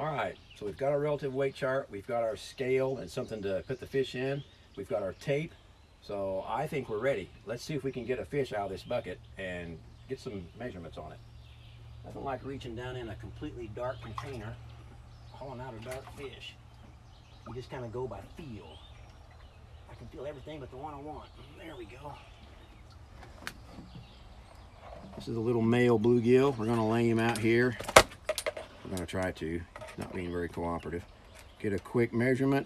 All right, so we've got our relative weight chart, we've got our scale and something to put the fish in, we've got our tape, so I think we're ready. Let's see if we can get a fish out of this bucket and get some measurements on it. Nothing like reaching down in a completely dark container, hauling out a dark fish. You just kind of go by feel. I can feel everything but the one I want. There we go. This is a little male bluegill. We're gonna lay him out here. We're gonna try to. He's not being very cooperative. Get a quick measurement.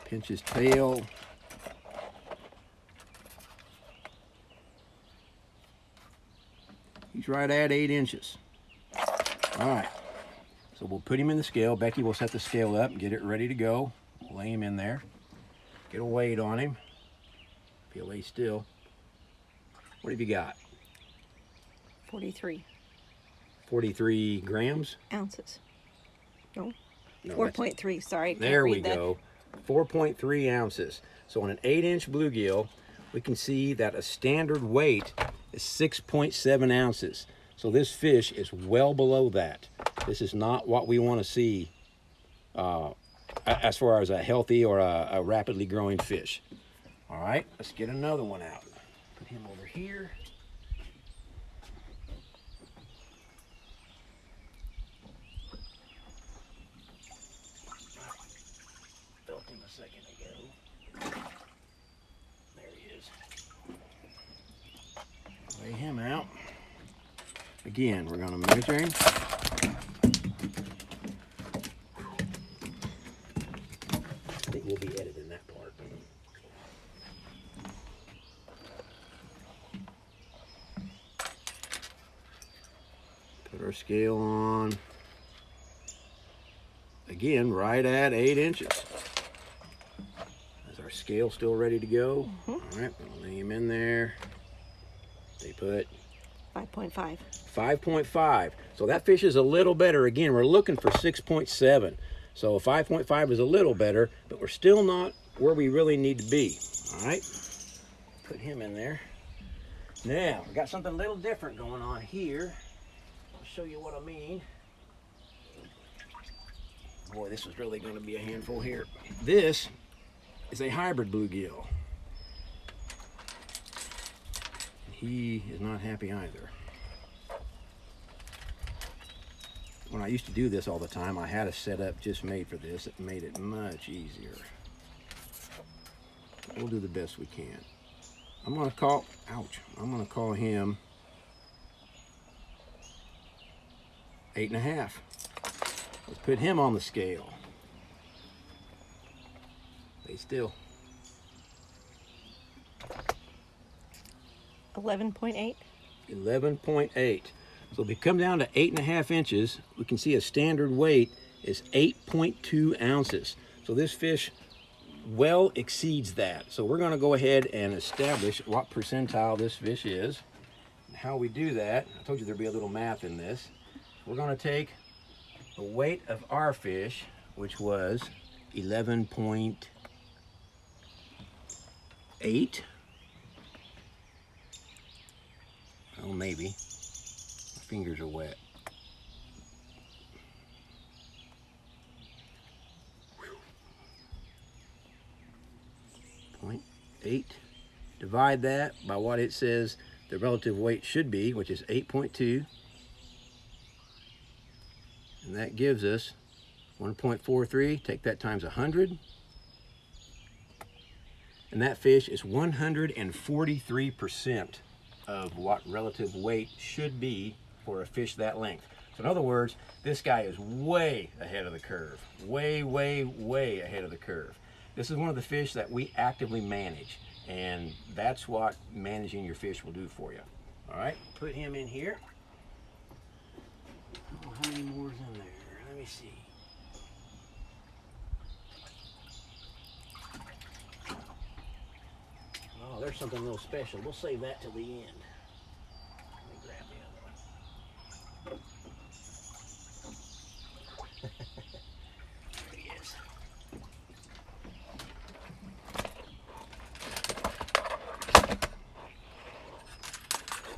Pinch his tail. He's right at 8 inches. All right, so we'll put him in the scale. Becky will set the scale up and get it ready to go. We'll lay him in there. Get a weight on him. If he'll lay still. What have you got? 43. 43 grams? Ounces. No, No, 4.3, sorry. There we go. 4.3 ounces. So on an 8-inch bluegill, we can see that a standard weight is 6.7 ounces. So this fish is well below that. This is not what we want to see as far as a healthy or a rapidly growing fish. All right, let's get another one out. Put him over here. Felt him a second ago. There he is. Lay him out. Again, we're going to measure him. I think we'll be editing that part. Put our scale on. Again, right at 8 inches. Is our scale still ready to go? All right, we'll lay him in there. They put 5.5. 5.5. So that fish is a little better. Again, we're looking for 6.7. So 5.5 is a little better, but we're still not where we really need to be. All right, put him in there. Now, we got something a little different going on here. I'll show you what I mean. Boy, this is really going to be a handful here. This is a hybrid bluegill. He is not happy either. When I used to do this all the time, I had a setup just made for this. It made it much easier. We'll do the best we can. I'm gonna call him 8.5. Let's put him on the scale. Stay still. 11.8. 11.8. So if we come down to 8.5 inches, we can see a standard weight is 8.2 ounces. So this fish well exceeds that. So we're going to go ahead and establish what percentile this fish is. And how we do that, I told you there'd be a little math in this. We're going to take the weight of our fish, which was 11.8. Oh, maybe. My fingers are wet. 0.8. Divide that by what it says the relative weight should be, which is 8.2. And that gives us 1.43. Take that times 100. And that fish is 143% of what relative weight should be for a fish that length. So in other words, this guy is way ahead of the curve. Way, way, way ahead of the curve. This is one of the fish that we actively manage, and that's what managing your fish will do for you. All right, put him in here. Oh, how many more is in there? Let me see. Oh, there's something a little special. We'll save that till the end. Let me grab the other one. There he is.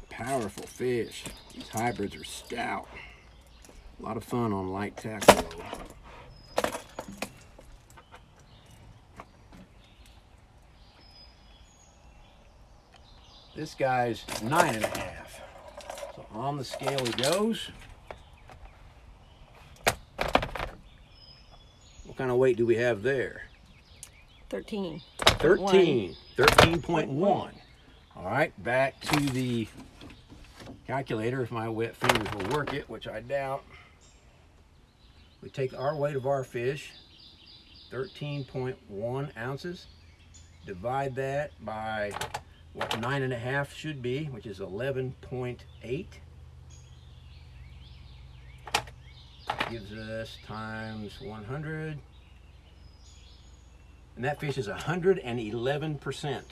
Powerful fish. These hybrids are stout. A lot of fun on light tackle load. This guy's 9.5. So on the scale he goes. What kind of weight do we have there? 13. 13. 13.1. All right, back to the calculator if my wet fingers will work it, which I doubt. We take our weight of our fish, 13.1 ounces, divide that by what 9.5 should be, which is 11.8. Gives us times 100. And that fish is 111%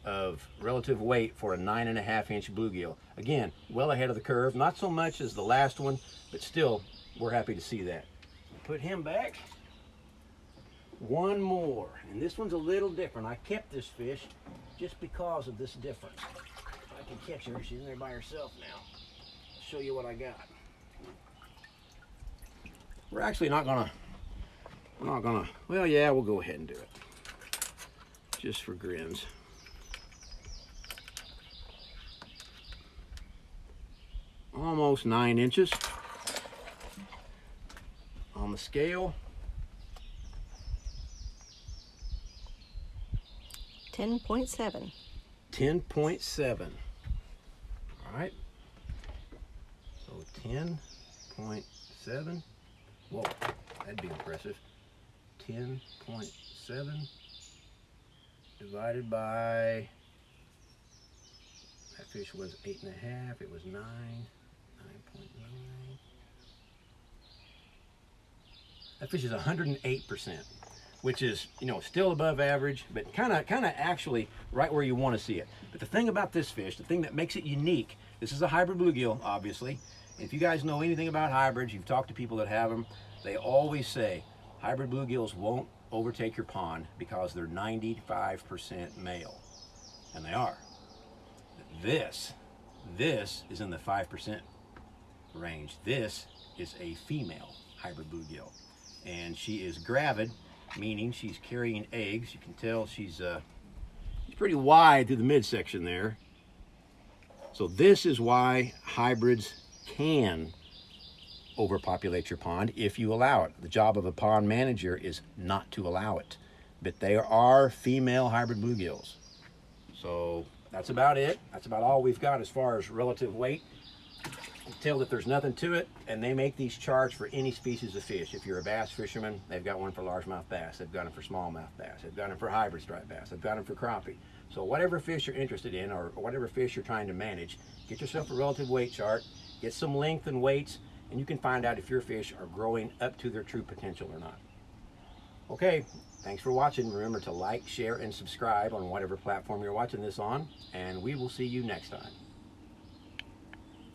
of relative weight for a 9.5-inch bluegill. Again, well ahead of the curve. Not so much as the last one, but still, we're happy to see that. Put him back. One more, and this one's a little different. I kept this fish just because of this difference. I can catch her. She's in there by herself now. I'll show you what I got. We're actually not gonna, well, yeah, we'll go ahead and do it. Just for grins. Almost 9 inches. On the scale, 10.7. 10.7. All right. So 10.7. Whoa, that'd be impressive. 10.7 divided by, that fish was 8.5, it was 9, 9.9. That fish is 108%, which is, you know, still above average, but kind of actually right where you want to see it. But the thing about this fish, the thing that makes it unique, this is a hybrid bluegill, obviously. If you guys know anything about hybrids, you've talked to people that have them, they always say hybrid bluegills won't overtake your pond because they're 95% male, and they are. This is in the 5% range. This is a female hybrid bluegill, and she is gravid, meaning she's carrying eggs. You can tell she's pretty wide through the midsection there. So this is why hybrids can overpopulate your pond if you allow it. The job of a pond manager is not to allow it. But there are female hybrid bluegills. So that's about it. That's about all we've got as far as relative weight. You can tell that there's nothing to it, and they make these charts for any species of fish. If you're a bass fisherman, they've got one for largemouth bass. They've got them for smallmouth bass. They've got them for hybrid striped bass. They've got them for crappie. So whatever fish you're interested in, or whatever fish you're trying to manage, get yourself a relative weight chart, get some length and weights, and you can find out if your fish are growing up to their true potential or not. Okay, thanks for watching. Remember to like, share, and subscribe on whatever platform you're watching this on, and we will see you next time.